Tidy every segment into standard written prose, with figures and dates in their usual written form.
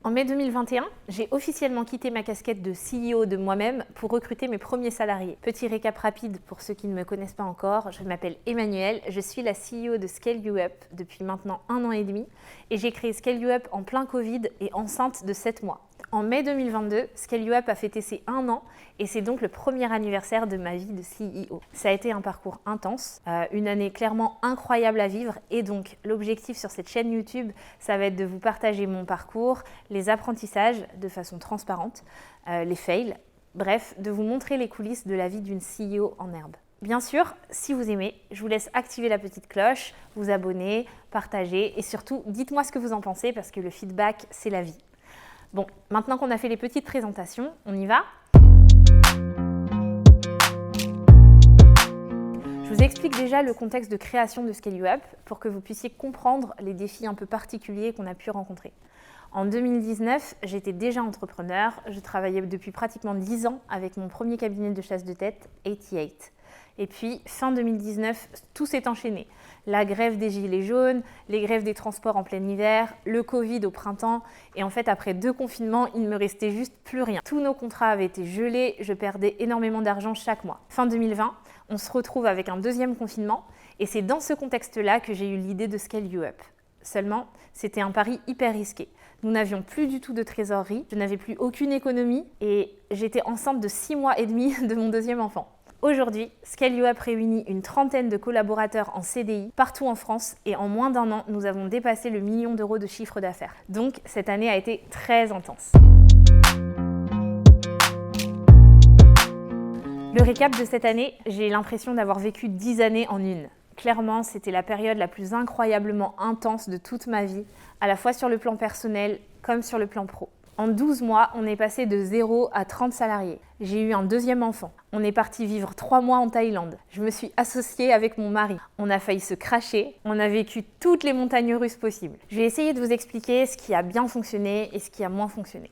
En mai 2021, j'ai officiellement quitté ma casquette de CEO de moi-même pour recruter mes premiers salariés. Petit récap rapide pour ceux qui ne me connaissent pas encore, je m'appelle Emmanuelle, je suis la CEO de Scale You Up depuis maintenant 1 an et demi et j'ai créé Scale You Up en plein Covid et enceinte de 7 mois. En mai 2022, Scale You Up a fêté ses 1 an et c'est donc le premier anniversaire de ma vie de CEO. Ça a été un parcours intense, une année clairement incroyable à vivre et donc l'objectif sur cette chaîne YouTube, ça va être de vous partager mon parcours, les apprentissages de façon transparente, les fails, bref, de vous montrer les coulisses de la vie d'une CEO en herbe. Bien sûr, si vous aimez, je vous laisse activer la petite cloche, vous abonner, partager et surtout, dites-moi ce que vous en pensez parce que le feedback, c'est la vie. Bon, maintenant qu'on a fait les petites présentations, on y va ? Je vous explique déjà le contexte de création de Scale You Up pour que vous puissiez comprendre les défis un peu particuliers qu'on a pu rencontrer. En 2019, j'étais déjà entrepreneur, je travaillais depuis pratiquement 10 ans avec mon premier cabinet de chasse de tête, 88. Et puis, fin 2019, tout s'est enchaîné. La grève des gilets jaunes, les grèves des transports en plein hiver, le Covid au printemps. Et en fait, après 2 confinements, il ne me restait juste plus rien. Tous nos contrats avaient été gelés, je perdais énormément d'argent chaque mois. Fin 2020, on se retrouve avec un 2e confinement. Et c'est dans ce contexte-là que j'ai eu l'idée de Scale You Up. Seulement, c'était un pari hyper risqué. Nous n'avions plus du tout de trésorerie, je n'avais plus aucune économie et j'étais enceinte de 6 mois et demi de mon 2e enfant. Aujourd'hui, Scale You Up réunit une trentaine de collaborateurs en CDI partout en France et en moins d'1 an, nous avons dépassé le 1 million d'euros de chiffre d'affaires. Donc, cette année a été très intense. Le récap de cette année, j'ai l'impression d'avoir vécu 10 années en une. Clairement, c'était la période la plus incroyablement intense de toute ma vie, à la fois sur le plan personnel comme sur le plan pro. En 12 mois, on est passé de 0 à 30 salariés. J'ai eu un 2e enfant. On est parti vivre 3 mois en Thaïlande. Je me suis associée avec mon mari. On a failli se cracher. On a vécu toutes les montagnes russes possibles. Je vais essayer de vous expliquer ce qui a bien fonctionné et ce qui a moins fonctionné.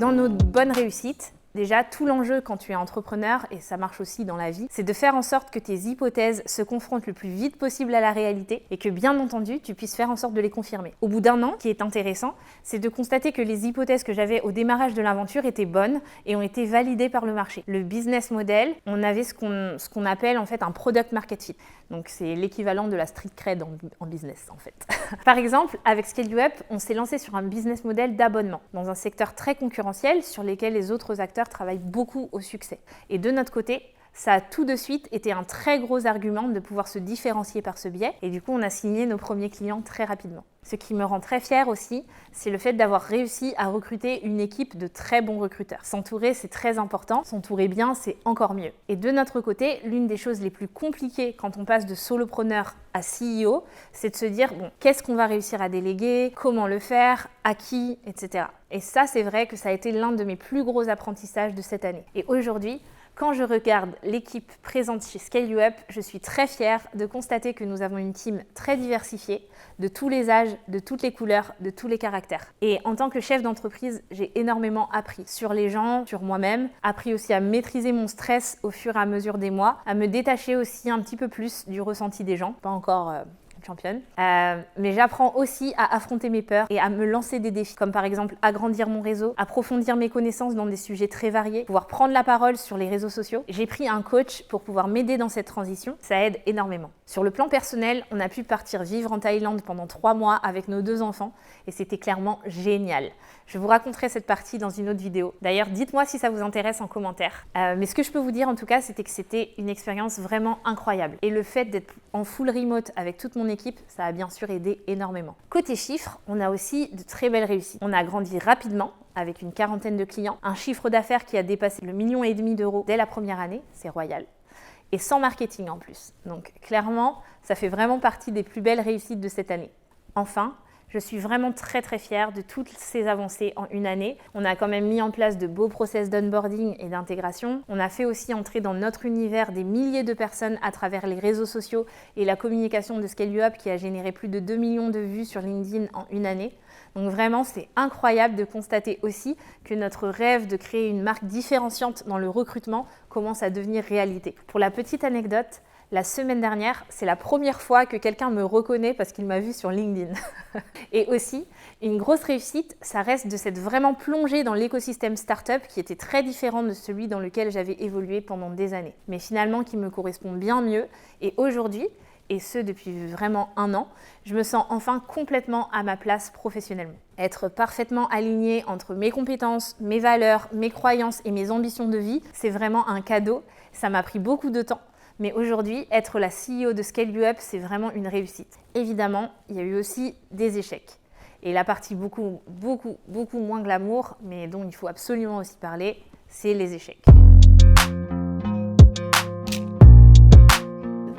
Dans nos bonnes réussites, déjà, tout l'enjeu quand tu es entrepreneur, et ça marche aussi dans la vie, c'est de faire en sorte que tes hypothèses se confrontent le plus vite possible à la réalité et que, bien entendu, tu puisses faire en sorte de les confirmer. Au bout d'1 an, ce qui est intéressant, c'est de constater que les hypothèses que j'avais au démarrage de l'aventure étaient bonnes et ont été validées par le marché. Le business model, on avait ce qu'on appelle en fait un product market fit. Donc, c'est l'équivalent de la street cred en business, en fait. Par exemple, avec Scale You Up, on s'est lancé sur un business model d'abonnement dans un secteur très concurrentiel sur lequel les autres acteurs travaillent beaucoup au succès. Et de notre côté, ça a tout de suite été un très gros argument de pouvoir se différencier par ce biais. Et du coup, on a signé nos premiers clients très rapidement. Ce qui me rend très fière aussi, c'est le fait d'avoir réussi à recruter une équipe de très bons recruteurs. S'entourer, c'est très important. S'entourer bien, c'est encore mieux. Et de notre côté, l'une des choses les plus compliquées quand on passe de solopreneur à CEO, c'est de se dire, bon, qu'est-ce qu'on va réussir à déléguer, comment le faire, à qui, etc. Et ça, c'est vrai que ça a été l'un de mes plus gros apprentissages de cette année. Et aujourd'hui, quand je regarde l'équipe présente chez Scale You Up, je suis très fière de constater que nous avons une team très diversifiée, de tous les âges, de toutes les couleurs, de tous les caractères. Et en tant que chef d'entreprise, j'ai énormément appris sur les gens, sur moi-même, appris aussi à maîtriser mon stress au fur et à mesure des mois, à me détacher aussi un petit peu plus du ressenti des gens, pas encore championne. Mais j'apprends aussi à affronter mes peurs et à me lancer des défis, comme par exemple agrandir mon réseau, approfondir mes connaissances dans des sujets très variés, pouvoir prendre la parole sur les réseaux sociaux. J'ai pris un coach pour pouvoir m'aider dans cette transition, ça aide énormément. Sur le plan personnel, on a pu partir vivre en Thaïlande pendant 3 mois avec nos 2 enfants et c'était clairement génial. Je vous raconterai cette partie dans une autre vidéo. D'ailleurs, dites-moi si ça vous intéresse en commentaire. Mais ce que je peux vous dire en tout cas, c'était que c'était une expérience vraiment incroyable. Et le fait d'être en full remote avec toute mon équipe, ça a bien sûr aidé énormément. Côté chiffres, on a aussi de très belles réussites. On a grandi rapidement avec une 40aine de clients, un chiffre d'affaires qui a dépassé le 1,5 million d'euros dès la première année, c'est royal. Et sans marketing en plus. Donc clairement, ça fait vraiment partie des plus belles réussites de cette année. Enfin, je suis vraiment très fière de toutes ces avancées en une année. On a quand même mis en place de beaux process d'onboarding et d'intégration. On a fait aussi entrer dans notre univers des milliers de personnes à travers les réseaux sociaux et la communication de Scale You Up qui a généré plus de 2 millions de vues sur LinkedIn en une année. Donc vraiment, c'est incroyable de constater aussi que notre rêve de créer une marque différenciante dans le recrutement commence à devenir réalité. Pour la petite anecdote, La semaine dernière, c'est la première fois que quelqu'un me reconnaît parce qu'il m'a vu sur LinkedIn. Et aussi, une grosse réussite, ça reste de s'être vraiment plongé dans l'écosystème startup qui était très différent de celui dans lequel j'avais évolué pendant des années, mais finalement qui me correspond bien mieux. Et aujourd'hui, et ce depuis vraiment 1 an, je me sens enfin complètement à ma place professionnellement. Être parfaitement alignée entre mes compétences, mes valeurs, mes croyances et mes ambitions de vie, c'est vraiment un cadeau. Ça m'a pris beaucoup de temps. Mais aujourd'hui, être la CEO de Scale You Up, c'est vraiment une réussite. Évidemment, il y a eu aussi des échecs. Et la partie beaucoup moins glamour, mais dont il faut absolument aussi parler, c'est les échecs.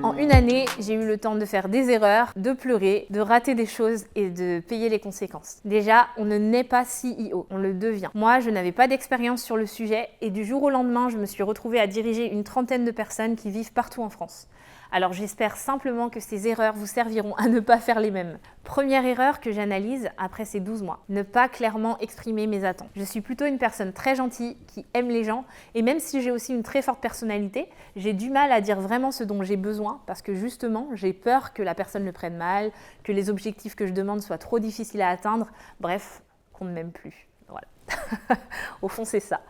En 1 année, j'ai eu le temps de faire des erreurs, de pleurer, de rater des choses et de payer les conséquences. Déjà, on ne naît pas CEO, on le devient. Moi, je n'avais pas d'expérience sur le sujet et du jour au lendemain, je me suis retrouvée à diriger une trentaine de personnes qui vivent partout en France. Alors j'espère simplement que ces erreurs vous serviront à ne pas faire les mêmes. Première erreur que j'analyse après ces 12 mois, ne pas clairement exprimer mes attentes. Je suis plutôt une personne très gentille, qui aime les gens, et même si j'ai aussi une très forte personnalité, j'ai du mal à dire vraiment ce dont j'ai besoin, parce que justement, j'ai peur que la personne le prenne mal, que les objectifs que je demande soient trop difficiles à atteindre, bref, qu'on ne m'aime plus. Voilà. Au fond, c'est ça.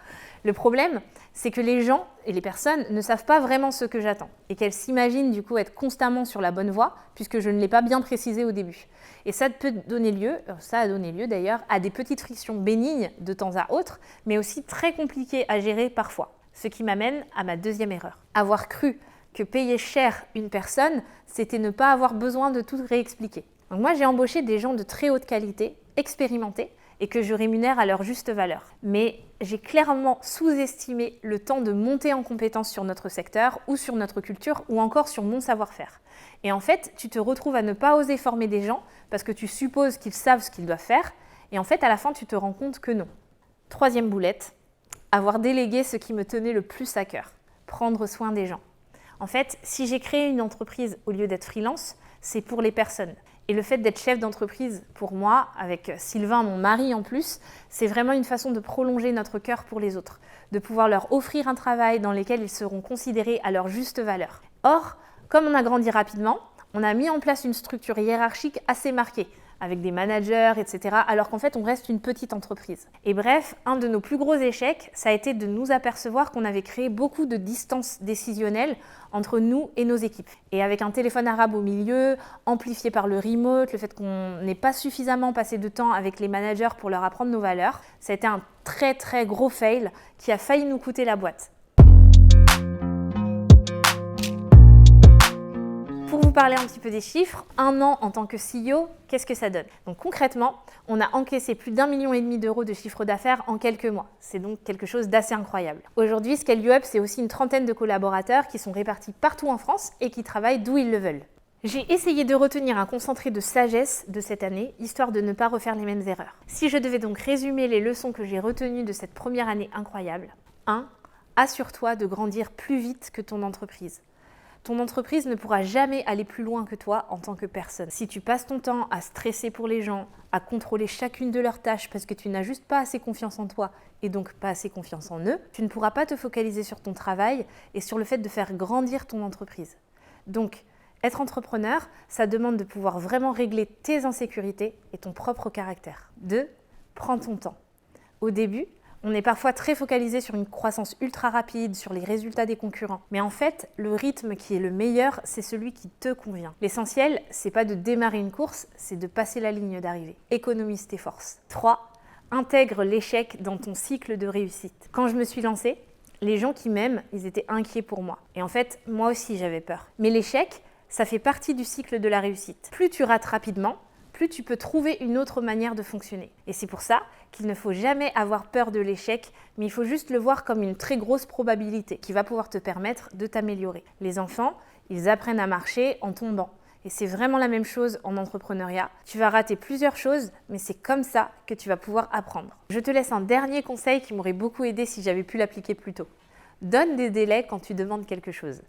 Le problème, c'est que les gens et les personnes ne savent pas vraiment ce que j'attends et qu'elles s'imaginent du coup être constamment sur la bonne voie puisque je ne l'ai pas bien précisé au début. Et ça a donné lieu d'ailleurs à des petites frictions bénignes de temps à autre, mais aussi très compliquées à gérer parfois. Ce qui m'amène à ma deuxième erreur. Avoir cru que payer cher une personne, c'était ne pas avoir besoin de tout réexpliquer. Donc moi, j'ai embauché des gens de très haute qualité, expérimentés, et que je rémunère à leur juste valeur. Mais j'ai clairement sous-estimé le temps de monter en compétence sur notre secteur ou sur notre culture ou encore sur mon savoir-faire. Et en fait, tu te retrouves à ne pas oser former des gens parce que tu supposes qu'ils savent ce qu'ils doivent faire et en fait, à la fin, tu te rends compte que non. Troisième boulette, avoir délégué ce qui me tenait le plus à cœur, prendre soin des gens. En fait, si j'ai créé une entreprise au lieu d'être freelance, c'est pour les personnes. Et le fait d'être chef d'entreprise, pour moi, avec Sylvain, mon mari en plus, c'est vraiment une façon de prolonger notre cœur pour les autres, de pouvoir leur offrir un travail dans lequel ils seront considérés à leur juste valeur. Or, comme on a grandi rapidement, on a mis en place une structure hiérarchique assez marquée, avec des managers, etc., alors qu'en fait, on reste une petite entreprise. Et bref, un de nos plus gros échecs, ça a été de nous apercevoir qu'on avait créé beaucoup de distance décisionnelle entre nous et nos équipes. Et avec un téléphone arabe au milieu, amplifié par le remote, le fait qu'on n'ait pas suffisamment passé de temps avec les managers pour leur apprendre nos valeurs, ça a été un très très gros fail qui a failli nous coûter la boîte. Pour vous parler un petit peu des chiffres, 1 an en tant que CEO, qu'est-ce que ça donne? Donc concrètement, on a encaissé plus d'1,5 million d'euros de chiffre d'affaires en quelques mois. C'est donc quelque chose d'assez incroyable. Aujourd'hui, Scale You Up, c'est aussi une trentaine de collaborateurs qui sont répartis partout en France et qui travaillent d'où ils le veulent. J'ai essayé de retenir un concentré de sagesse de cette année, histoire de ne pas refaire les mêmes erreurs. Si je devais donc résumer les leçons que j'ai retenues de cette première année incroyable, 1. Assure-toi de grandir plus vite que ton entreprise. Ton entreprise ne pourra jamais aller plus loin que toi en tant que personne. Si tu passes ton temps à stresser pour les gens, à contrôler chacune de leurs tâches parce que tu n'as juste pas assez confiance en toi et donc pas assez confiance en eux, tu ne pourras pas te focaliser sur ton travail et sur le fait de faire grandir ton entreprise. Donc, être entrepreneur, ça demande de pouvoir vraiment régler tes insécurités et ton propre caractère. 2. Prends ton temps. Au début, on est parfois très focalisé sur une croissance ultra rapide, sur les résultats des concurrents. Mais en fait, le rythme qui est le meilleur, c'est celui qui te convient. L'essentiel, c'est pas de démarrer une course, c'est de passer la ligne d'arrivée. Économise tes forces. 3. Intègre l'échec dans ton cycle de réussite. Quand je me suis lancée, les gens qui m'aiment, ils étaient inquiets pour moi. Et en fait, moi aussi, j'avais peur. Mais l'échec, ça fait partie du cycle de la réussite. Plus tu rates rapidement, plus tu peux trouver une autre manière de fonctionner. Et c'est pour ça qu'il ne faut jamais avoir peur de l'échec, mais il faut juste le voir comme une très grosse probabilité qui va pouvoir te permettre de t'améliorer. Les enfants, ils apprennent à marcher en tombant. Et c'est vraiment la même chose en entrepreneuriat. Tu vas rater plusieurs choses, mais c'est comme ça que tu vas pouvoir apprendre. Je te laisse un dernier conseil qui m'aurait beaucoup aidé si j'avais pu l'appliquer plus tôt. Donne des délais quand tu demandes quelque chose.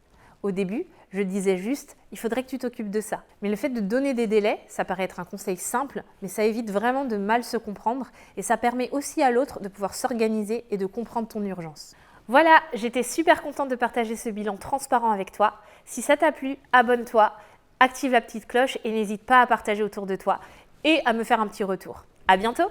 Au début, je disais juste « il faudrait que tu t'occupes de ça ». Mais le fait de donner des délais, ça paraît être un conseil simple, mais ça évite vraiment de mal se comprendre et ça permet aussi à l'autre de pouvoir s'organiser et de comprendre ton urgence. Voilà, j'étais super contente de partager ce bilan transparent avec toi. Si ça t'a plu, abonne-toi, active la petite cloche et n'hésite pas à partager autour de toi et à me faire un petit retour. À bientôt!